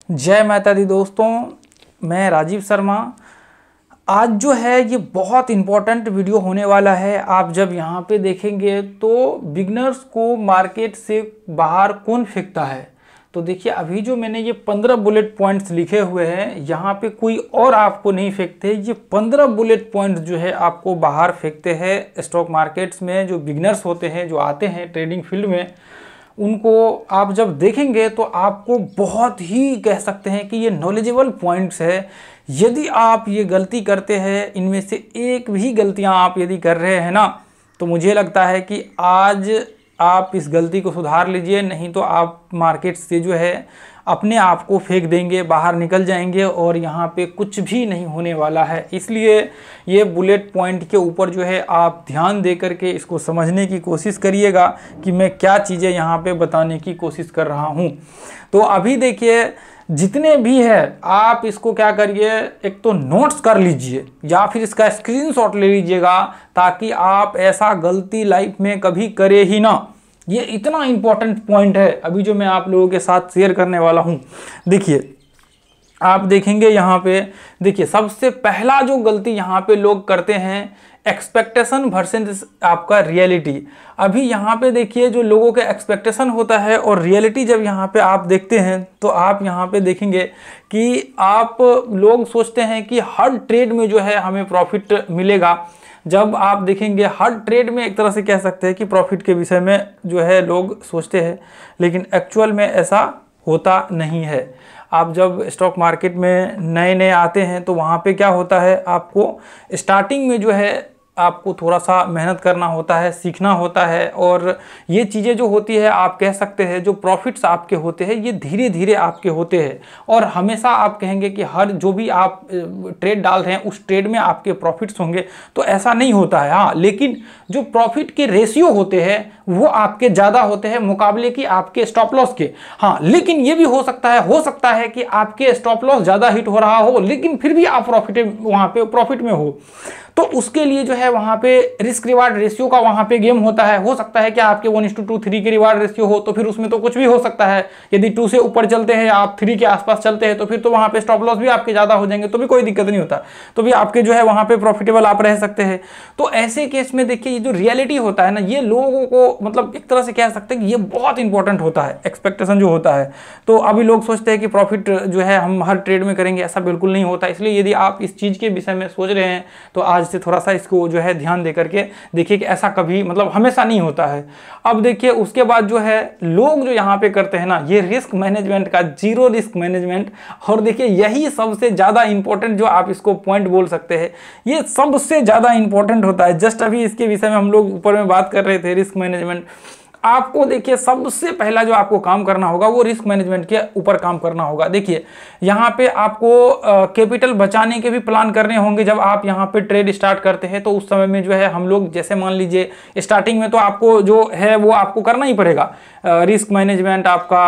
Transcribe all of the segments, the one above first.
जय माता दी दोस्तों, मैं राजीव शर्मा। आज जो है ये बहुत इम्पोर्टेंट वीडियो होने वाला है। आप जब यहाँ पे देखेंगे तो बिगनर्स को मार्केट से बाहर कौन फेंकता है। तो देखिए, अभी जो मैंने ये 15 बुलेट पॉइंट्स लिखे हुए हैं, यहाँ पे कोई और आपको नहीं फेंकते। ये 15 बुलेट पॉइंट्स जो है आपको बाहर फेंकते हैं स्टॉक मार्केट्स में। जो बिगनर्स होते हैं, जो आते हैं ट्रेडिंग फील्ड में, उनको आप जब देखेंगे तो आपको बहुत ही कह सकते हैं कि ये नॉलेजेबल पॉइंट्स है। यदि आप ये गलती करते हैं, इनमें से एक भी गलतियां आप यदि कर रहे हैं ना, तो मुझे लगता है कि आज आप इस गलती को सुधार लीजिए, नहीं तो आप मार्केट से जो है अपने आप को फेंक देंगे, बाहर निकल जाएंगे और यहाँ पे कुछ भी नहीं होने वाला है। इसलिए ये बुलेट पॉइंट के ऊपर जो है आप ध्यान दे करके इसको समझने की कोशिश करिएगा कि मैं क्या चीज़ें यहाँ पे बताने की कोशिश कर रहा हूँ। तो अभी देखिए, जितने भी है आप इसको क्या करिए, एक तो नोट्स कर लीजिए या फिर इसका स्क्रीनशॉट ले लीजिएगा, ताकि आप ऐसा गलती लाइफ में कभी करे ही ना। ये इतना इंपॉर्टेंट पॉइंट है अभी जो मैं आप लोगों के साथ शेयर करने वाला हूं। देखिए, आप देखेंगे यहाँ पे, देखिए सबसे पहला जो गलती यहाँ पे लोग करते हैं, एक्सपेक्टेशन वर्सेस आपका रियलिटी। अभी यहाँ पे देखिए, जो लोगों का एक्सपेक्टेशन होता है और रियलिटी जब यहाँ पे आप देखते हैं, तो आप यहाँ पे देखेंगे कि आप लोग सोचते हैं कि हर ट्रेड में जो है हमें प्रॉफिट मिलेगा। जब आप देखेंगे हर ट्रेड में एक तरह से कह सकते हैं कि प्रॉफिट के विषय में जो है लोग सोचते हैं, लेकिन एक्चुअल में ऐसा होता नहीं है। आप जब स्टॉक मार्केट में नए नए आते हैं तो वहाँ पे क्या होता है, आपको स्टार्टिंग में जो है आपको थोड़ा सा मेहनत करना होता है, सीखना होता है। और ये चीज़ें जो होती है, आप कह सकते हैं जो प्रॉफिट्स आपके होते हैं, ये धीरे धीरे आपके होते हैं। और हमेशा आप कहेंगे कि हर जो भी आप ट्रेड डाल रहे हैं उस ट्रेड में आपके प्रॉफिट्स होंगे, तो ऐसा नहीं होता है। हाँ, लेकिन जो प्रॉफिट के रेशियो होते हैं वो आपके ज़्यादा होते हैं मुकाबले की आपके स्टॉप लॉस के। हाँ, लेकिन ये भी हो सकता है कि आपके स्टॉप लॉस ज़्यादा हिट हो रहा हो, लेकिन फिर भी आप वहाँ पे प्रॉफिट में हो। तो उसके लिए जो है वहाँ पे रिस्क रिवार्ड रेशियो का वहाँ पे गेम होता है। हो सकता है कि आपके 1:2 3 के रिवार्ड रेशियो हो, तो फिर उसमें तो कुछ भी हो सकता है। यदि 2 से ऊपर चलते हैं, आप 3 के आसपास चलते हैं, तो फिर तो वहाँ पे स्टॉप लॉस भी आपके ज़्यादा हो जाएंगे, तो भी कोई दिक्कत नहीं होता, तो भी आपके जो है वहाँ पे प्रॉफिटेबल आप रह सकते हैं। तो ऐसे केस में देखिए, ये जो रियलिटी होता है ना, ये लोगों को मतलब एक तरह से कह सकते हैं कि ये बहुत इंपॉर्टेंट होता है, एक्सपेक्टेशन जो होता है। तो अभी लोग सोचते हैं कि प्रॉफिट जो है हम हर ट्रेड में करेंगे, ऐसा बिल्कुल नहीं होता। इसलिए यदि आप इस चीज़ के विषय में सोच रहे हैं, तो आज से थोड़ा सा इसको जो है ध्यान दे करके देखिए कि ऐसा कभी मतलब हमेशा नहीं होता है। अब देखिए, उसके बाद जो है लोग जो यहाँ पे करते हैं ना, ये रिस्क मैनेजमेंट का, जीरो रिस्क मैनेजमेंट। और देखिए, यही सबसे ज़्यादा इंपॉर्टेंट जो आप इसको पॉइंट बोल सकते हैं, ये सबसे ज़्यादा इंपॉर्टेंट होता है। जस्ट अभी इसके विषय में हम लोग ऊपर में बात कर रहे थे, रिस्क मैनेजमेंट। आपको देखिए, सबसे पहला जो आपको काम करना होगा वो रिस्क मैनेजमेंट के ऊपर काम करना होगा। देखिए, यहाँ पे आपको कैपिटल बचाने के भी प्लान करने होंगे। जब आप यहाँ पे ट्रेड स्टार्ट करते हैं, तो उस समय में जो है हम लोग, जैसे मान लीजिए स्टार्टिंग में तो आपको जो है वो आपको करना ही पड़ेगा, रिस्क मैनेजमेंट आपका,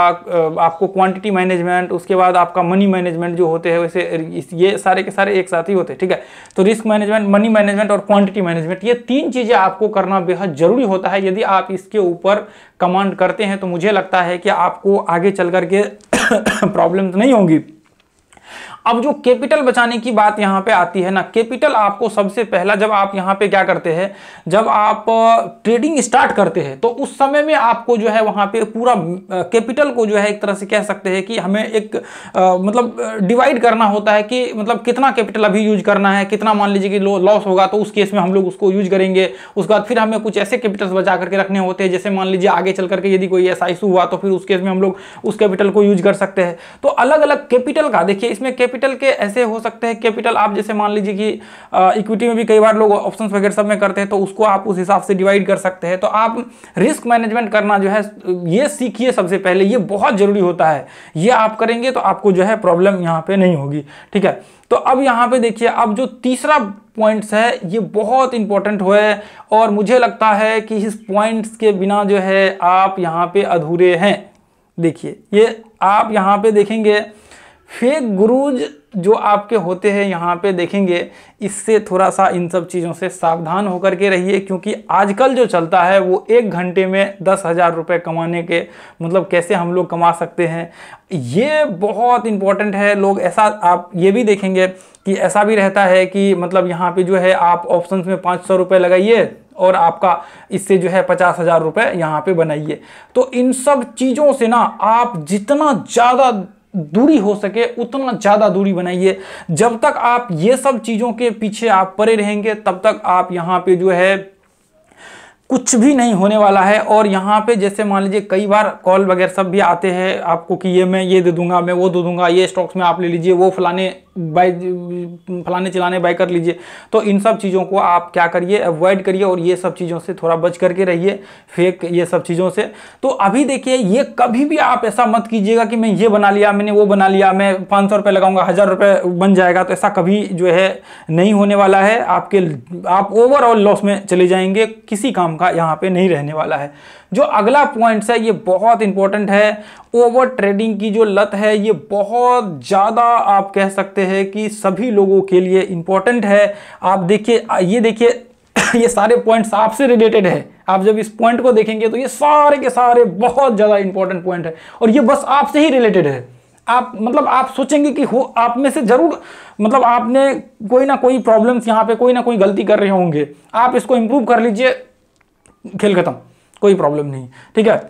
आपको क्वांटिटी मैनेजमेंट, उसके बाद आपका मनी मैनेजमेंट जो होते हैं, वैसे ये सारे के सारे एक साथ ही होते हैं, ठीक है। तो रिस्क मैनेजमेंट, मनी मैनेजमेंट और क्वांटिटी मैनेजमेट, ये 3 चीज़ें आपको करना बेहद जरूरी होता है। यदि आप इसके ऊपर कमांड करते हैं, तो मुझे लगता है कि आपको आगे चल करके प्रॉब्लम नहीं होंगी। अब जो कैपिटल बचाने की बात यहाँ पे आती है ना, कैपिटल आपको सबसे पहला, जब आप यहाँ पे क्या करते हैं, जब आप ट्रेडिंग स्टार्ट करते हैं, तो उस समय में आपको जो है वहाँ पे पूरा कैपिटल को जो है एक तरह से कह सकते हैं कि हमें एक मतलब डिवाइड करना होता है कि मतलब कितना कैपिटल अभी यूज करना है, कितना मान लीजिए कि लॉस होगा तो उस केस में हम लोग उसको यूज करेंगे। उसके बाद फिर हमें कुछ ऐसे कैपिटल्स बचा करके रखने होते हैं, जैसे मान लीजिए आगे चल करके यदि कोई ऐसा इशू हुआ, तो फिर उस केस में हम लोग उस कैपिटल को यूज कर सकते हैं। तो अलग अलग कैपिटल का देखिए, इसमें कैपिटल के ऐसे हो सकते हैं कैपिटल, आप जैसे मान लीजिए कि इक्विटी में भी कई बार लोग ऑप्शंस वगैरह सब में करते हैं, तो उसको आप उस हिसाब से डिवाइड कर सकते हैं। तो आप रिस्क मैनेजमेंट करना जो है ये सीखिए सबसे पहले, ये बहुत जरूरी होता है। ये आप करेंगे तो आपको जो है प्रॉब्लम यहाँ पे नहीं होगी, ठीक है। तो अब यहाँ पे देखिए, अब जो तीसरा पॉइंट्स है ये बहुत इंपॉर्टेंट है, और मुझे लगता है कि इस पॉइंट्स के बिना जो है आप यहाँ पे अधूरे हैं। देखिए, ये आप यहाँ पे देखेंगे, फेक गुरुज जो आपके होते हैं यहाँ पे देखेंगे, इससे थोड़ा सा इन सब चीज़ों से सावधान होकर के रहिए, क्योंकि आजकल जो चलता है वो 1 घंटे में 10,000 रुपये कमाने के मतलब कैसे हम लोग कमा सकते हैं, ये बहुत इंपॉर्टेंट है। लोग ऐसा आप ये भी देखेंगे कि ऐसा भी रहता है कि मतलब यहाँ पे जो है आप ऑप्शंस में 500 रुपये लगाइए और आपका इससे जो है 50,000 रुपये यहाँ पे बनाइए। तो इन सब चीज़ों से ना आप जितना ज़्यादा दूरी हो सके उतना ज़्यादा दूरी बनाइए। जब तक आप ये सब चीज़ों के पीछे आप पड़े रहेंगे तब तक आप यहाँ पे जो है कुछ भी नहीं होने वाला है। और यहाँ पे जैसे मान लीजिए कई बार कॉल वगैरह सब भी आते हैं आपको कि ये मैं ये दे दूंगा, मैं वो दे दूंगा, ये स्टॉक्स में आप ले लीजिए, वो फलाने चिलाने बाय कर लीजिए। तो इन सब चीज़ों को आप क्या करिए, अवॉइड करिए और ये सब चीज़ों से थोड़ा बच करके रहिए, फेक ये सब चीज़ों से। तो अभी देखिए, ये कभी भी आप ऐसा मत कीजिएगा कि मैं ये बना लिया, मैंने वो बना लिया, मैं 500 रुपये लगाऊंगा 1000 रुपये बन जाएगा। तो ऐसा कभी जो है नहीं होने वाला है। आप ओवरऑल लॉस में चले जाएंगे, किसी काम का यहाँ पे नहीं रहने वाला है। जो अगला पॉइंट है ये बहुत इंपॉर्टेंट है। ओवर ट्रेडिंग की जो लत है ये बहुत ज़्यादा आप कह सकते हैं कि सभी लोगों के लिए इंपॉर्टेंट है। आप देखिए, ये देखिए ये सारे पॉइंट्स आपसे रिलेटेड है। आप जब इस पॉइंट को देखेंगे तो ये सारे के सारे बहुत ज़्यादा इंपॉर्टेंट पॉइंट है और ये बस आपसे ही रिलेटेड है। आप सोचेंगे कि हो आप में से जरूर मतलब आपने कोई ना कोई प्रॉब्लम्स यहाँ पे कोई ना कोई गलती कर रहे होंगे, आप इसको इंप्रूव कर लीजिए, खेल खत्म, कोई प्रॉब्लम नहीं। ठीक है,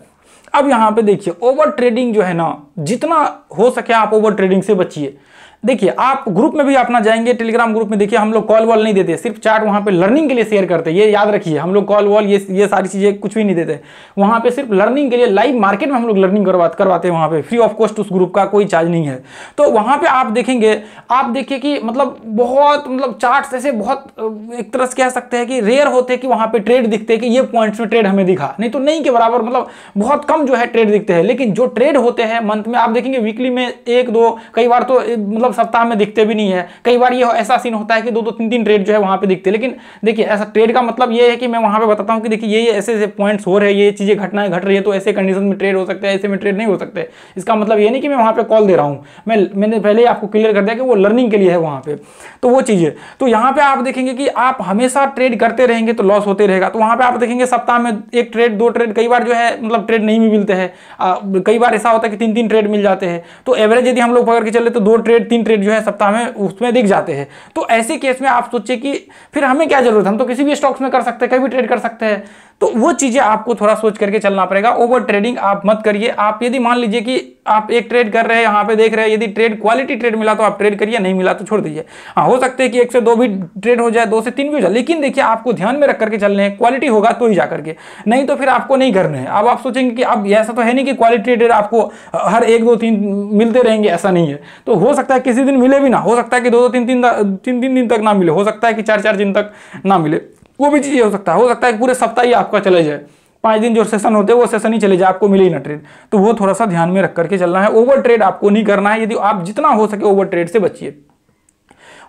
अब यहाँ पे देखिए ओवर ट्रेडिंग जो है ना, जितना हो सके आप ओवर ट्रेडिंग से बचिए। देखिए आप ग्रुप में भी अपना जाएंगे, टेलीग्राम ग्रुप में देखिए हम लोग कॉल वॉल नहीं देते, सिर्फ चार्ट वहाँ पे लर्निंग के लिए शेयर करते हैं। ये याद रखिए, हम लोग कॉल वॉल ये सारी चीज़ें कुछ भी नहीं देते। वहाँ पे सिर्फ लर्निंग के लिए, लाइव मार्केट में हम लोग लर्निंग करवाते हैं। वहाँ पे फ्री ऑफ कॉस्ट, उस ग्रुप का कोई चार्ज नहीं है। तो वहाँ पे आप देखेंगे, आप देखिए कि मतलब बहुत चार्ट्स ऐसे बहुत एक तरह से कह सकते हैं कि रेयर होते हैं कि वहाँ पे ट्रेड दिखते हैं कि ये पॉइंट्स में ट्रेड हमें दिखा, नहीं तो नहीं के बराबर मतलब बहुत कम जो है ट्रेड दिखते हैं। लेकिन जो ट्रेड होते हैं मंथ में, आप देखेंगे वीकली में 1-2, कई बार तो मतलब सप्ताह में दिखते भी नहीं है। कई बार ये ऐसा सीन होता है कि 2-2, 3-3 ट्रेड जो है वहां पे दिखते हैं। लेकिन देखिए ऐसा ट्रेड का मतलब ये है कि मैं वहां पे बताता हूं कि देखिए ये ऐसे ऐसे पॉइंट्स हो रहे हैं, ये चीजें घटनाएं घट रही है, तो ऐसे कंडीशन में ट्रेड हो सकते हैं, ऐसे में ट्रेड नहीं हो सकते। इसका मतलब ये नहीं कि मैं वहां पे कॉल दे रहा हूं, मैंने पहले ही आपको क्लियर कर दिया कि वो लर्निंग के लिए है वहां पे। तो वो चीजें, तो यहाँ पे आप देखेंगे कि आप हमेशा ट्रेड करते रहेंगे तो लॉस होते रहेगा। तो वहां पे आप देखेंगे सप्ताह में 1 ट्रेड 2 ट्रेड, कई बार जो है मतलब ट्रेड नहीं भी मिलते हैं। कई बार ऐसा होता है कि 3-3 ट्रेड मिल जाते हैं। तो एवरेज यदि हम लोग पकड़ के चले तो 2 ट्रेड 3 ट्रेड जो है सप्ताह में उसमें दिख जाते हैं। तो ऐसे केस में आप सोचिए कि फिर हमें क्या जरूरत है, हम तो किसी भी स्टॉक्स में कर सकते हैं, कहीं भी ट्रेड कर सकते हैं। तो वो चीजें आपको थोड़ा सोच करके चलना पड़ेगा। ओवर ट्रेडिंग आप मत करिए। आप यदि मान लीजिए कि आप एक ट्रेड कर रहे हैं, यहाँ पे देख रहे हैं, यदि ट्रेड क्वालिटी ट्रेड मिला तो आप ट्रेड करिए, नहीं मिला तो छोड़ दीजिए। हाँ, हो सकते हैं कि 1 से 2 भी ट्रेड हो जाए, 2 से 3 भी हो जाए, लेकिन देखिए आपको ध्यान में रख करके चलने हैं, क्वालिटी होगा तो ही जा करके, नहीं तो फिर आपको नहीं करने हैं। अब आप सोचेंगे कि अब ऐसा तो है नहीं कि क्वालिटी ट्रेड आपको हर 1, 2, 3 मिलते रहेंगे, ऐसा नहीं है। तो हो सकता है किसी दिन मिले भी ना, हो सकता है कि 2-2, 3-3 दिन तक ना मिले, हो सकता है कि 4-4 दिन तक ना मिले, वो भी चीज़ हो सकता है कि पूरे सप्ताह ही आपका चले जाए, 5 दिन जो सेशन होते हैं वो सेशन ही चले जाए, आपको मिले ही ना ट्रेड। तो वो थोड़ा सा ध्यान में रख करके चलना है। ओवर ट्रेड आपको नहीं करना है, यदि आप जितना हो सके ओवर ट्रेड से बचिए।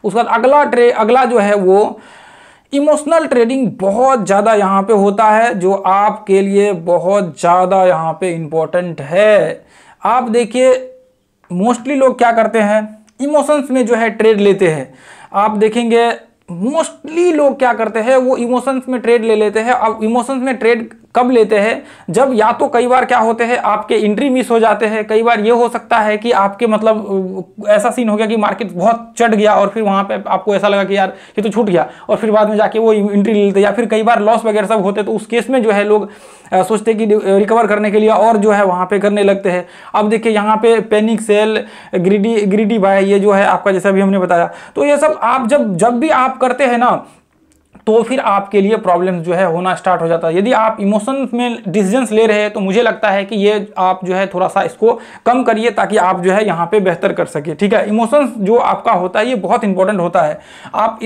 उसके बाद अगला जो है वो इमोशनल ट्रेडिंग बहुत ज़्यादा यहाँ पे होता है, जो आपके लिए बहुत ज़्यादा यहाँ पे इम्पोर्टेंट है। आप देखिए मोस्टली लोग क्या करते हैं, इमोशंस में जो है ट्रेड लेते हैं। आप देखेंगे मोस्टली लोग क्या करते हैं, वो इमोशंस में ट्रेड ले लेते हैं। अब इमोशंस में ट्रेड कब लेते हैं, जब या तो कई बार क्या होते हैं आपके एंट्री मिस हो जाते हैं, कई बार ये हो सकता है कि आपके मतलब ऐसा सीन हो गया कि मार्केट बहुत चढ़ गया और फिर वहाँ पे आपको ऐसा लगा कि यार ये तो छूट गया, और फिर बाद में जाके वो एंट्री ले लेते, या फिर कई बार लॉस वगैरह सब होते। तो उस केस में जो है लोग सोचते कि रिकवर करने के लिए और जो है वहाँ पे करने लगते हैं। अब देखिए यहाँ पे पैनिक सेल, ग्रीडी बाय, ये जो है आपका जैसा भी हमने बताया। तो ये सब आप जब भी आप करते हैं ना, तो फिर आपके लिए प्रॉब्लम्स जो है होना स्टार्ट हो जाता है। यदि आप इमोशंस में डिसीजंस ले रहे हैं तो मुझे लगता है कि ये आप जो है थोड़ा सा इसको कम करिए, ताकि आप जो है यहाँ पे बेहतर कर सके। ठीक है, इमोशंस जो आपका होता है ये बहुत इंपॉर्टेंट होता है। आप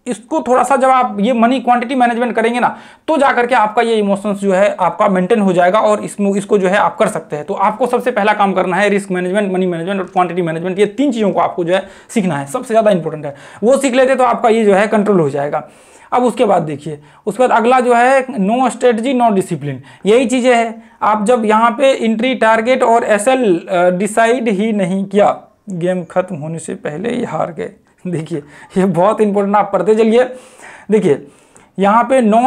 इसको थोड़ा सा जब आप ये मनी क्वांटिटी मैनेजमेंट करेंगे ना, तो जाकर के आपका ये इमोशंस जो है आपका मेंटेन हो जाएगा और इसको जो है आप कर सकते हैं। तो आपको सबसे पहला काम करना है रिस्क मैनेजमेंट, मनी मैनेजमेंट और क्वांटिटी मैनेजमेंट। ये 3 चीज़ों को आपको जो है सीखना है, सबसे ज़्यादा इंपॉर्टेंट है। वो सीख लेते तो आपका ये जो है कंट्रोल हो जाएगा। अब उसके बाद देखिए, उसके बाद अगला जो है नो स्ट्रेटजी नो डिसिप्लिन। यही चीज़ें है, आप जब यहाँ पे एंट्री, टारगेट और एसएल डिसाइड ही नहीं किया गेम खत्म होने से पहले ही हार गए। देखिए ये बहुत इंपॉर्टेंट, आप पढ़ते चलिए। देखिए यहाँ पे नो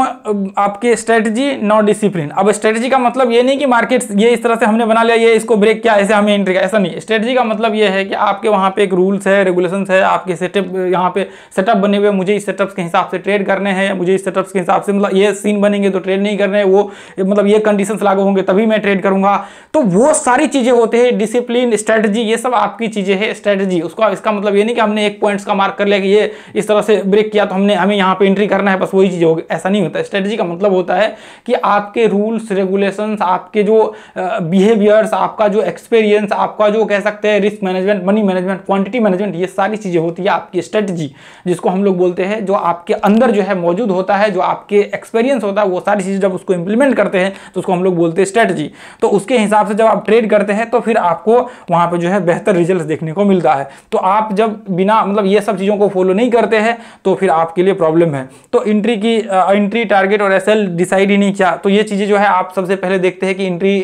आपके स्ट्रेटजी, नो डिसिप्लिन। अब स्ट्रेटजी का मतलब ये नहीं कि मार्केट ये इस तरह से हमने बना लिया, ये इसको ब्रेक किया ऐसे हमें एंट्री का, ऐसा नहीं। स्ट्रेटजी का मतलब ये है कि आपके वहाँ पे एक रूल्स है, रेगुलेशंस है, आपके सेटअप यहाँ पे सेटअप बने हुए, मुझे इस सेटअप्स के हिसाब से ट्रेड करने हैं, मुझे इस सेटअप्स के हिसाब से मतलब ये सीन बनेंगे तो ट्रेड नहीं करने हैं, वो मतलब ये कंडीशंस लागू होंगे तभी मैं ट्रेड करूंगा। तो वो सारी चीजें होते हैं, डिसिप्लिन, स्ट्रेटजी, ये सब आपकी चीजें हैं। स्ट्रेटजी उसका इसका मतलब ये नहीं कि हमने एक पॉइंट्स का मार्क कर लिया कि ये इस तरह से ब्रेक किया तो हमें यहाँ पे एंट्री करना है, बस वही चीज होगी, ऐसा नहीं होता। स्ट्रेटजी का मतलब होता है कि आपके रूल्स रेगुलेशंस, आपके जो बिहेवियर्स, आपका जो एक्सपीरियंस, आपका जो कह सकते हैं risk management, money management, quantity management, ये सारी चीजें होती है आपकी स्ट्रेटजी, जिसको हम लोग बोलते हैं, जो आपके अंदर जो है मौजूद होता है, जो आपके एक्सपीरियंस होता है, वो सारी चीजें जब उसको इंप्लीमेंट करते हैं तो उसको हम लोग बोलते हैं स्ट्रेटजी। तो उसके हिसाब से जब आप ट्रेड करते हैं तो फिर आपको वहां पे जो है बेहतर रिजल्ट देखने को मिलता है। तो आप जब बिना मतलब ये सब चीजों को फॉलो नहीं करते हैं तो फिर आपके लिए प्रॉब्लम है। तो एंट्री टारगेट और एसएल डिसाइड ही नहीं किया, तो ये चीजें जो है आप सबसे पहले देखते हैं कि एंट्री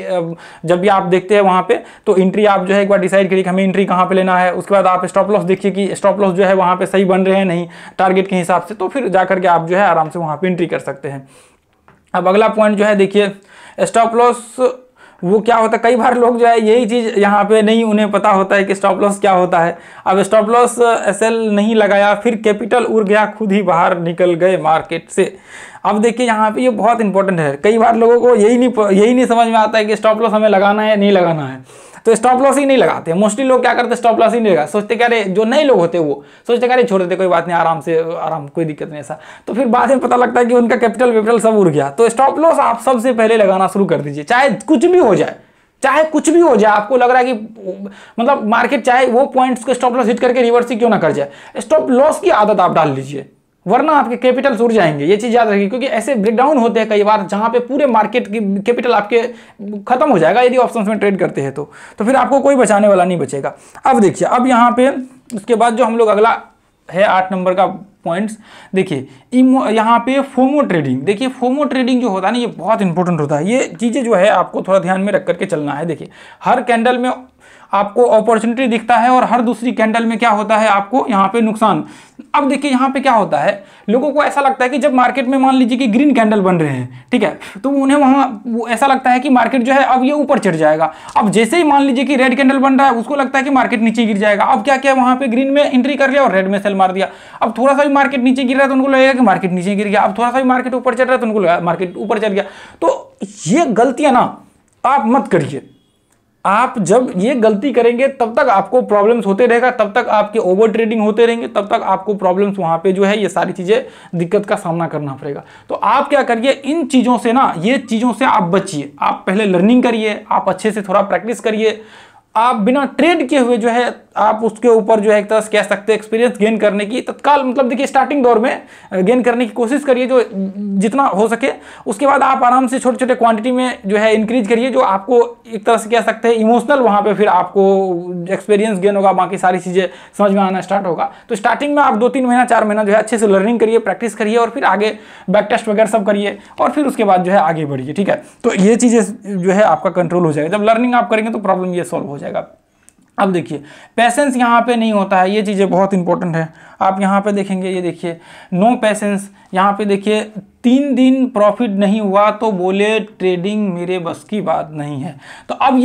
जब भी आप देखते हैं वहां पे, तो एंट्री आप जो है एक बार डिसाइड करिए कि हमें एंट्री कहां पे लेना है। उसके बाद आप स्टॉप लॉस देखिए कि स्टॉप लॉस जो है वहां पे सही बन रहे हैं नहीं टारगेट के हिसाब से, तो फिर जाकर के आप जो है आराम से वहां पे एंट्री कर सकते हैं। अब अगला पॉइंट जो है देखिए स्टॉप लॉस वो क्या होता है। कई बार लोग जो है यही चीज यहाँ पे नहीं उन्हें पता होता है कि स्टॉप लॉस क्या होता है। अब स्टॉप लॉस एसएल नहीं लगाया, फिर कैपिटल उड़ गया, खुद ही बाहर निकल गए मार्केट से। अब देखिए यहाँ पे ये बहुत इंपॉर्टेंट है, कई बार लोगों को यही नहीं समझ में आता है कि स्टॉप लॉस हमें लगाना है या नहीं लगाना है, तो स्टॉप लॉस ही नहीं लगाते हैं। मोस्टली लोग क्या करते हैं, स्टॉप लॉस ही नहीं लगा, सोचते क्या, जो नए लोग होते हैं वो सोचते क्या, छोड़ देते कोई बात नहीं, आराम कोई दिक्कत नहीं ऐसा। तो फिर बाद में पता लगता है कि उनका कैपिटल सब उड़ गया। तो स्टॉप लॉस आप सबसे पहले लगाना शुरू कर दीजिए, चाहे कुछ भी हो जाए, आपको लग रहा है कि मतलब मार्केट चाहे वो पॉइंट्स को स्टॉप लॉस हिट करके रिवर्स ही क्यों ना कर जाए, स्टॉप लॉस की आदत आप डाल लीजिए, वरना आपके कैपिटल उड़ जाएंगे। ये चीज याद रखिए, क्योंकि ऐसे ब्रेकडाउन होते हैं कई बार जहां पे पूरे मार्केट की कैपिटल आपके खत्म हो जाएगा यदि ऑप्शंस में ट्रेड करते हैं तो फिर आपको कोई बचाने वाला नहीं बचेगा। अब देखिए, अब यहाँ पे उसके बाद जो हम लोग अगला है 8 नंबर का पॉइंट्स, देखिए यहाँ पे फोमो ट्रेडिंग। देखिए फोमो ट्रेडिंग जो होता है ना, ये बहुत इंपॉर्टेंट होता है। ये चीजें जो है आपको थोड़ा ध्यान में रख करके चलना है। देखिए हर कैंडल में आपको अपॉर्चुनिटी दिखता है और हर दूसरी कैंडल में क्या होता है, आपको यहाँ पे नुकसान। अब देखिए यहाँ पे क्या होता है, लोगों को ऐसा लगता है कि जब मार्केट में मान लीजिए कि ग्रीन कैंडल बन रहे हैं, ठीक है, तो उन्हें वहां ऐसा लगता है कि मार्केट जो है अब ये ऊपर चढ़ जाएगा। अब जैसे ही मान लीजिए कि रेड कैंडल बन रहा है, उसको लगता है कि मार्केट नीचे गिर जाएगा। अब क्या किया, वहां पे ग्रीन में एंट्री कर लिया और रेड में सेल मार दिया। अब थोड़ा सा भी मार्केट नीचे गिर रहा है तो उनको लगेगा कि मार्केट नीचे गिर गया। अब थोड़ा सा भी मार्केट ऊपर चढ़ रहा है तो उनको लगेगा मार्केट ऊपर चढ़ गया। तो ये गलतियां ना आप मत करिए। आप जब ये गलती करेंगे तब तक आपको प्रॉब्लम्स होते रहेगा, तब तक आपके ओवर ट्रेडिंग होते रहेंगे, तब तक आपको प्रॉब्लम्स वहां पे जो है ये सारी चीजें दिक्कत का सामना करना पड़ेगा। तो आप क्या करिए, इन चीजों से ना, ये चीजों से आप बचिए। आप पहले लर्निंग करिए, आप अच्छे से थोड़ा प्रैक्टिस करिए। आप बिना ट्रेड किए हुए जो है आप उसके ऊपर जो है एक तरह से कह सकते हैं एक्सपीरियंस गेन करने की तत्काल, मतलब देखिए स्टार्टिंग दौर में गेन करने की कोशिश करिए जो जितना हो सके। उसके बाद आप आराम से छोटे छोटे क्वांटिटी में जो है इंक्रीज करिए, जो आपको एक तरह से कह सकते हैं इमोशनल वहां पे फिर आपको एक्सपीरियंस गेन होगा, बाकी सारी चीजें समझ में आना स्टार्ट होगा। तो स्टार्टिंग में आप 2-3 महीना 4 महीना जो है अच्छे से लर्निंग करिए, प्रैक्टिस करिए और फिर आगे बैक टेस्ट वगैरह सब करिए और फिर उसके बाद जो है आगे बढ़िए, ठीक है। तो ये चीजें जो है आपका कंट्रोल हो जाएगा। जब लर्निंग आप करेंगे तो प्रॉब्लम ये सॉल्व हो जाएगा। अब देखिए पैसेंस यहाँ पे नहीं होता है, ये चीज़ें बहुत इंपॉर्टेंट है। आप यहाँ पे देखेंगे, ये देखिए नो पैसेंस। यहाँ पे देखिए 3 दिन प्रॉफिट नहीं हुआ तो बोले ट्रेडिंग मेरे बस की बात नहीं है। तो अब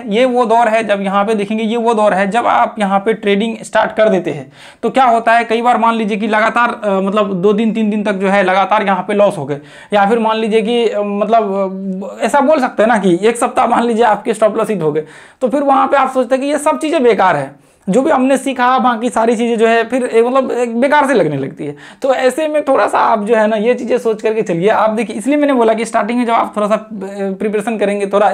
ये वो दौर है जब यहाँ पे देखेंगे, ये वो दौर है जब आप यहाँ पे ट्रेडिंग स्टार्ट कर देते हैं तो क्या होता है, कई बार मान लीजिए कि लगातार मतलब 2 दिन 3 दिन तक जो है लगातार यहाँ पे लॉस हो गए, या फिर मान लीजिए कि मतलब ऐसा बोल सकते हैं ना कि 1 सप्ताह मान लीजिए आपके स्टॉप लॉस हिट हो गए, तो फिर वहाँ पे आप सोचते हैं कि ये सब चीज़ें बेकार है, जो भी हमने सीखा बाकी सारी चीज़ें जो है फिर मतलब बेकार से लगने लगती है। तो ऐसे में थोड़ा सा आप जो है ना ये चीज़ें सोच करके चलिए। आप देखिए, इसलिए मैंने बोला कि स्टार्टिंग में जब आप थोड़ा सा प्रिपरेशन करेंगे, थोड़ा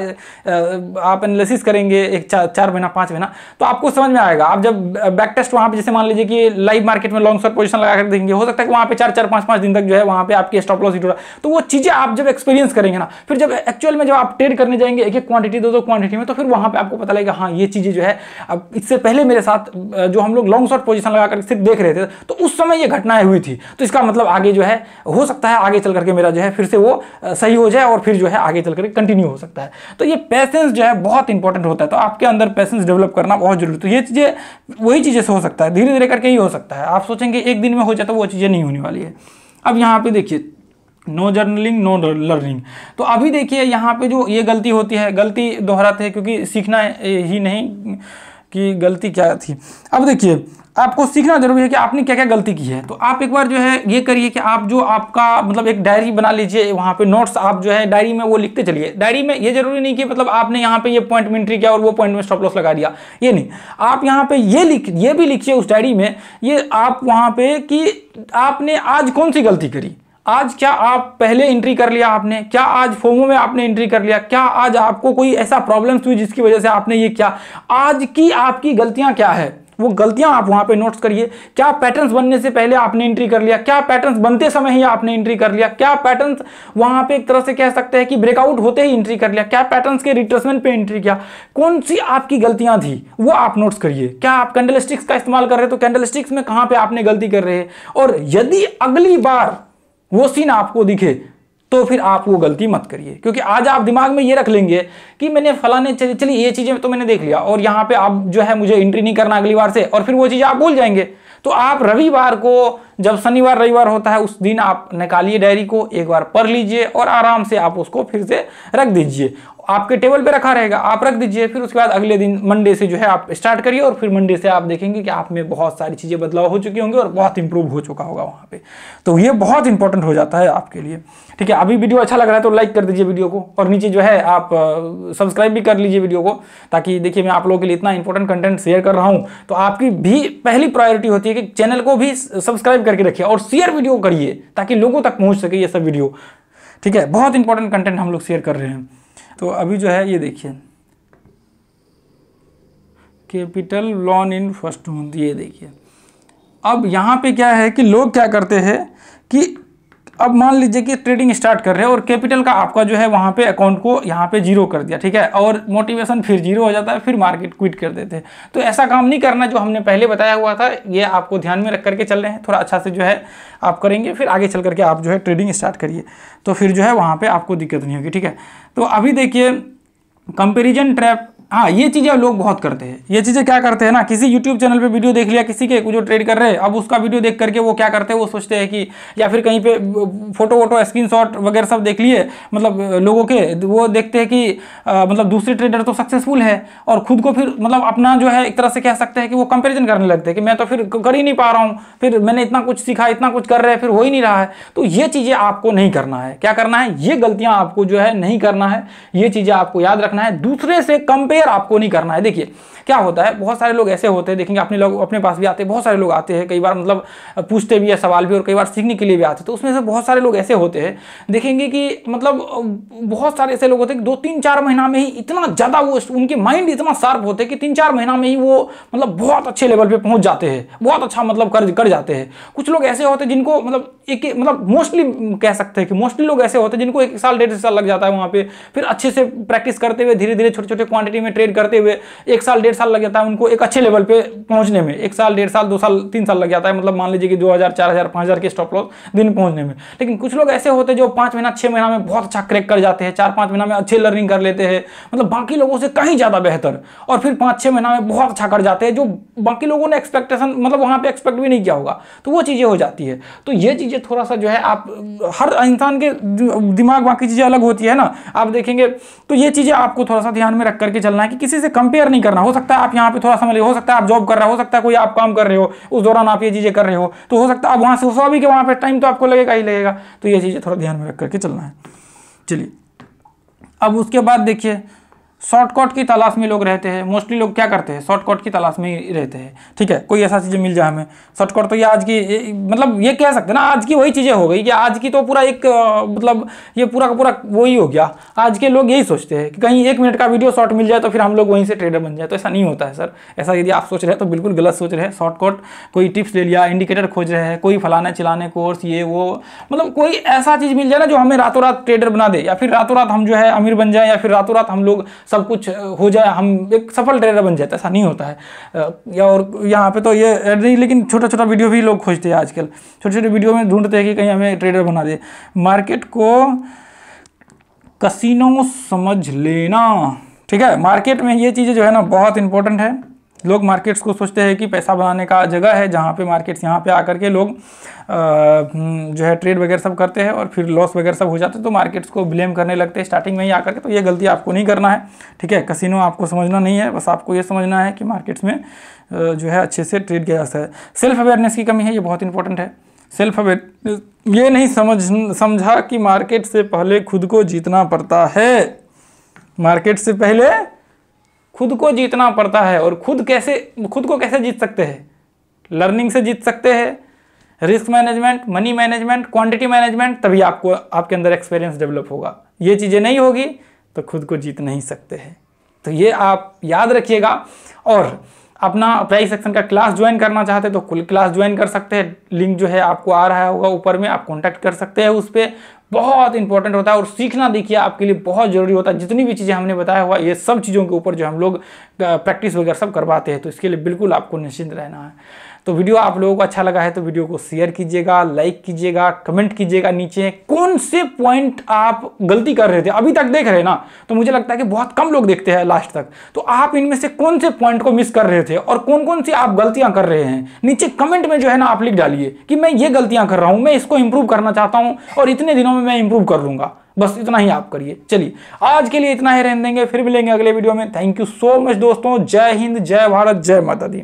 आप एनालिसिस करेंगे 4 महीना 5 महीना, तो आपको समझ में आएगा। आप जब बैक टेस्ट वहाँ पे जैसे मान लीजिए कि लाइव मार्केट में लॉन्ग शॉर्ट पोजीशन लगा कर देंगे, हो सकता है कि वहाँ पे 4-5 दिन तक जो है वहाँ पे आपके स्टॉप लॉस हिट हो रहा है। तो वो चीज़ें आप जब एक्सपीरियंस करेंगे ना, फिर जब एक्चुअल में जब आप ट्रेड करने जाएंगे एक क्वांटिटी 2 क्वांटिटी में, तो फिर वहाँ पे आपको पता लगेगा हाँ ये चीज़ें जो है अब इससे पहले मेरे साथ जो हम लोग लॉन्ग शॉर्ट पोजीशन लगा कर सिर्फ देख रहे थे, तो उस समय ये घटनाएं हुई थी। तो इसका मतलब आगे जो है हो सकता है आगे चल करके मेरा जो है फिर से वो सही हो जाए और फिर जो है आगे चल करके कंटिन्यू हो सकता है। तो ये पेशेंस जो है बहुत इंपॉर्टेंट होता है, तो आपके अंदर पेशेंस डेवलप करना बहुत जरूरी है। तो ये चीज़ें वही चीज़ें से हो सकता है, धीरे धीरे करके ही हो सकता है। आप सोचेंगे एक दिन में हो जाए तो वो चीज़ें नहीं होने वाली है। अब यहाँ पे देखिए नो जर्नलिंग नो लर्निंग। तो अभी देखिए यहाँ पे जो ये गलती होती है, गलती दोहराते हैं क्योंकि सीखना ही नहीं कि गलती क्या थी। अब देखिए आपको सीखना जरूरी है कि आपने क्या क्या गलती की है। तो आप एक बार जो है ये करिए कि आप जो आपका मतलब एक डायरी बना लीजिए, वहाँ पे नोट्स आप जो है डायरी में वो लिखते चलिए। डायरी में ये जरूरी नहीं कि मतलब आपने यहाँ पे ये पॉइंट में एंट्री किया और वो पॉइंट में स्टॉप लॉस लगा दिया, ये नहीं। आप यहाँ पे ये भी लिखिए उस डायरी में, ये आप वहाँ पे कि आपने आज कौन सी गलती करी, आज क्या आप पहले एंट्री कर लिया आपने, क्या आज फोमो में आपने एंट्री कर लिया, क्या आज आपको कोई ऐसा प्रॉब्लम्स हुई जिसकी वजह से आपने ये किया, आज की आपकी गलतियां क्या है, वो गलतियां आप वहां पे नोट्स करिए। क्या पैटर्न्स बनने से पहले आपने एंट्री कर लिया, क्या पैटर्न्स बनते समय ही आपने एंट्री कर लिया, क्या पैटर्न्स वहां पे एक तरह से कह सकते हैं कि ब्रेकआउट होते ही एंट्री कर लिया, क्या पैटर्न्स के रिट्रेसमेंट पे एंट्री किया, कौन सी आपकी गलतियां थी वो आप नोट्स करिए। क्या आप कैंडलस्टिक्स का इस्तेमाल कर रहे हैं तो कैंडलस्टिक्स में कहां पे आपने गलती कर रहे हैं, और यदि अगली बार वो सीन आपको दिखे तो फिर आप वो गलती मत करिए। क्योंकि आज आप दिमाग में ये रख लेंगे कि मैंने फलाने चलिए ये चीजें तो मैंने देख लिया और यहाँ पे आप जो है मुझे एंट्री नहीं करना अगली बार से, और फिर वो चीजें आप भूल जाएंगे। तो आप रविवार को, जब शनिवार रविवार होता है उस दिन आप निकालिए डायरी को, एक बार पढ़ लीजिए और आराम से आप उसको फिर से रख दीजिए। आपके टेबल पे रखा रहेगा, आप रख दीजिए। फिर उसके बाद अगले दिन मंडे से जो है आप स्टार्ट करिए और फिर मंडे से आप देखेंगे कि आप में बहुत सारी चीज़ें बदलाव हो चुकी होंगे और बहुत इंप्रूव हो चुका होगा वहाँ पे। तो ये बहुत इंपॉर्टेंट हो जाता है आपके लिए। ठीक है, अभी वीडियो अच्छा लग रहा है तो लाइक कर दीजिए वीडियो को, और नीचे जो है आप सब्सक्राइब भी कर लीजिए वीडियो को, ताकि देखिए मैं आप लोगों के लिए इतना इंपॉर्टेंट कंटेंट शेयर कर रहा हूँ तो आपकी भी पहली प्रायोरिटी होती है कि चैनल को भी सब्सक्राइब करके रखिए और शेयर वीडियो करिए ताकि लोगों तक पहुँच सके ये सब वीडियो। ठीक है, बहुत इंपॉर्टेंट कंटेंट हम लोग शेयर कर रहे हैं। तो अभी जो है ये देखिए capital loan in first month, ये देखिए अब यहाँ पे क्या है कि लोग क्या करते हैं कि अब मान लीजिए कि ट्रेडिंग स्टार्ट कर रहे हैं और कैपिटल का आपका जो है वहाँ पे अकाउंट को यहाँ पे जीरो कर दिया, ठीक है, और मोटिवेशन फिर जीरो हो जाता है, फिर मार्केट क्विट कर देते हैं। तो ऐसा काम नहीं करना जो हमने पहले बताया हुआ था, ये आपको ध्यान में रख करके चल रहे हैं। थोड़ा अच्छा से जो है आप करेंगे, फिर आगे चल करके आप जो है ट्रेडिंग स्टार्ट करिए, तो फिर जो है वहाँ पर आपको दिक्कत नहीं होगी। ठीक है, तो अभी देखिए कंपेरिजन ट्रैप, हाँ ये चीज़ें लोग बहुत करते हैं। ये चीज़ें क्या करते हैं ना, किसी यूट्यूब चैनल पे वीडियो देख लिया किसी के जो ट्रेड कर रहे हैं, अब उसका वीडियो देख करके वो क्या करते हैं, वो सोचते हैं कि, या फिर कहीं पे फोटो वोटो स्क्रीनशॉट वगैरह सब देख लिए मतलब लोगों के, वो देखते हैं कि मतलब दूसरे ट्रेडर तो सक्सेसफुल है, और खुद को फिर मतलब अपना जो है एक तरह से कह सकते हैं कि वो कंपेरिजन करने लगते हैं कि मैं तो फिर कर ही नहीं पा रहा हूँ, फिर मैंने इतना कुछ सीखा, इतना कुछ कर रहे हैं, फिर हो ही नहीं रहा है। तो ये चीज़ें आपको नहीं करना है। क्या करना है, ये गलतियाँ आपको जो है नहीं करना है, ये चीज़ें आपको याद रखना है। दूसरे से कंपेयर आपको नहीं करना है। देखिए क्या होता है, बहुत सारे लोग ऐसे होते हैं, देखेंगे अपने लोग अपने पास भी आते हैं, बहुत सारे लोग आते हैं, कई बार मतलब पूछते भी है सवाल भी, और कई बार सीखने के लिए भी आते हैं। तो उसमें से बहुत सारे लोग ऐसे होते हैं, देखेंगे कि मतलब बहुत सारे ऐसे लोग होते हैं कि 2-3-4 महीना में ही इतना ज़्यादा वो उनके माइंड इतना शार्प होते हैं कि 3-4 महीना में ही वो मतलब बहुत अच्छे लेवल पे पहुंच जाते हैं, बहुत अच्छा मतलब कर जाते हैं। कुछ लोग ऐसे होते हैं जिनको मतलब मतलब मोस्टली कह सकते हैं कि मोस्टली लोग ऐसे होते हैं जिनको 1 साल 1.5 साल लग जाता है वहाँ पे, फिर अच्छे से प्रैक्टिस करते हुए धीरे धीरे छोटे छोटे क्वांटिटी में ट्रेड करते हुए 1 साल 1.5 साल लग जाता है उनको एक अच्छे लेवल पे पहुंचने में। 1 साल 1.5 साल 2 साल 3 साल लग जाता है, मतलब मान लीजिए कि 2000 4000 5000 के स्टॉप लॉस दिन पहुंचने में। लेकिन कुछ लोग ऐसे होते हैं जो 5 महीना 6 महीना में बहुत अच्छा क्रैक कर जाते हैं, 4-5 महीना में अच्छे लर्निंग कर लेते हैं, मतलब बाकी लोगों से कहीं ज्यादा बेहतर, और फिर 5-6 महीना में बहुत अच्छा कर जाते हैं जो बाकी लोगों ने एक्सपेक्टेशन मतलब वहां पे एक्सपेक्ट भी नहीं किया होगा। तो वो चीजें हो जाती है। तो ये चीजें थोड़ा सा जो है आप, हर इंसान के दिमाग बाकी चीजें अलग होती है ना, आप देखेंगे। तो ये चीजें आपको थोड़ा सा ध्यान में रख करके चलना है कि किसी से कंपेयर नहीं करना। हो सकता है आप यहाँ पे थोड़ा समझ, हो सकता है आप जॉब कर रहे हो सकता है कोई आप काम कर रहे हो, उस दौरान आप ये चीजें कर रहे हो, तो हो सकता है आप वहां से स्वाभाविक है वहां पे टाइम तो आपको लगेगा ही लगेगा। तो ये चीजें थोड़ा ध्यान में रख करके चलना है। चलिए अब उसके बाद देखिए शॉर्टकट की तलाश में लोग रहते हैं। मोस्टली लोग क्या करते हैं, शॉर्टकट की तलाश में ही रहते हैं। ठीक है, कोई ऐसा चीज़ें मिल जाए हमें शॉर्टकट, तो ये आज की मतलब ये कह सकते हैं ना आज की वही चीज़ें हो गई कि आज की तो पूरा एक मतलब ये पूरा का पूरा वही हो गया। आज के लोग यही सोचते हैं कि कहीं 1 मिनट का वीडियो शॉर्ट मिल जाए तो फिर हम लोग वहीं से ट्रेडर बन जाए। तो ऐसा नहीं होता है सर, ऐसा यदि आप सोच रहे हैं तो बिल्कुल गलत सोच रहे हैं। शॉर्टकट कोई टिप्स ले लिया, इंडिकेटर खोज रहे हैं, कोई फलाने चिलाने कोर्स ये वो, मतलब कोई ऐसा चीज़ मिल जाए ना जो हमें रातों रात ट्रेडर बना दे, या फिर रातों रात हम जो है अमीर बन जाए, या फिर रातों रात हम लोग सब कुछ हो जाए, हम एक सफल ट्रेडर बन जाते, ऐसा नहीं होता है। या और यहाँ पे तो ये नहीं, लेकिन छोटा छोटा वीडियो भी लोग खोजते हैं आजकल, छोटे छोटे वीडियो में ढूंढते हैं कि कहीं हमें ट्रेडर बना दे। मार्केट को कसिनो समझ लेना, ठीक है। मार्केट में ये चीज़ें जो है ना बहुत इंपॉर्टेंट है। लोग मार्केट्स को सोचते हैं कि पैसा बनाने का जगह है, जहाँ पे मार्केट्स यहाँ पे आकर के लोग जो है ट्रेड वगैरह सब करते हैं और फिर लॉस वगैरह सब हो जाते हैं, तो मार्केट्स को ब्लेम करने लगते हैं स्टार्टिंग में ही आकर के। तो ये गलती आपको नहीं करना है, ठीक है। कसिनो आपको समझना नहीं है, बस आपको ये समझना है कि मार्केट्स में जो है अच्छे से ट्रेड किया जा सकता है। सेल्फ अवेयरनेस की कमी है, ये बहुत इंपॉर्टेंट है। सेल्फ अवेयरनेस ये नहीं समझा कि मार्केट से पहले खुद को जीतना पड़ता है। मार्केट से पहले खुद को जीतना पड़ता है। और खुद को कैसे जीत सकते हैं? लर्निंग से जीत सकते हैं, risk management, money management, quantity management, तभी आपको आपके अंदर एक्सपीरियंस डेवलप होगा। ये चीज़ें नहीं होगी तो खुद को जीत नहीं सकते हैं। तो ये आप याद रखिएगा। और अपना प्राइस एक्शन का क्लास ज्वाइन करना चाहते हैं तो कुल क्लास ज्वाइन कर सकते हैं। लिंक जो है आपको आ रहा होगा ऊपर में, आप कॉन्टैक्ट कर सकते हैं उस पर। बहुत इंपॉर्टेंट होता है और सीखना देखिए आपके लिए बहुत ज़रूरी होता है। जितनी भी चीज़ें हमने बताया हुआ ये सब चीज़ों के ऊपर जो हम लोग प्रैक्टिस वगैरह सब करवाते हैं, तो इसके लिए बिल्कुल आपको निश्चिंत रहना है। तो वीडियो आप लोगों को अच्छा लगा है तो वीडियो को शेयर कीजिएगा, लाइक कीजिएगा, कमेंट कीजिएगा नीचे कौन से पॉइंट आप गलती कर रहे थे। अभी तक देख रहे हैं ना, तो मुझे लगता है कि बहुत कम लोग देखते हैं लास्ट तक। तो आप इनमें से कौन से पॉइंट को मिस कर रहे थे और कौन कौन सी आप गलतियां कर रहे हैं, नीचे कमेंट में जो है ना आप लिख डालिए कि मैं ये गलतियां कर रहा हूं, मैं इसको इंप्रूव करना चाहता हूं और इतने दिनों में मैं इंप्रूव कर लूंगा। बस इतना ही आप करिए। चलिए आज के लिए इतना ही रहने देंगे, फिर मिलेंगे अगले वीडियो में। थैंक यू सो मच दोस्तों। जय हिंद, जय भारत, जय माता दी।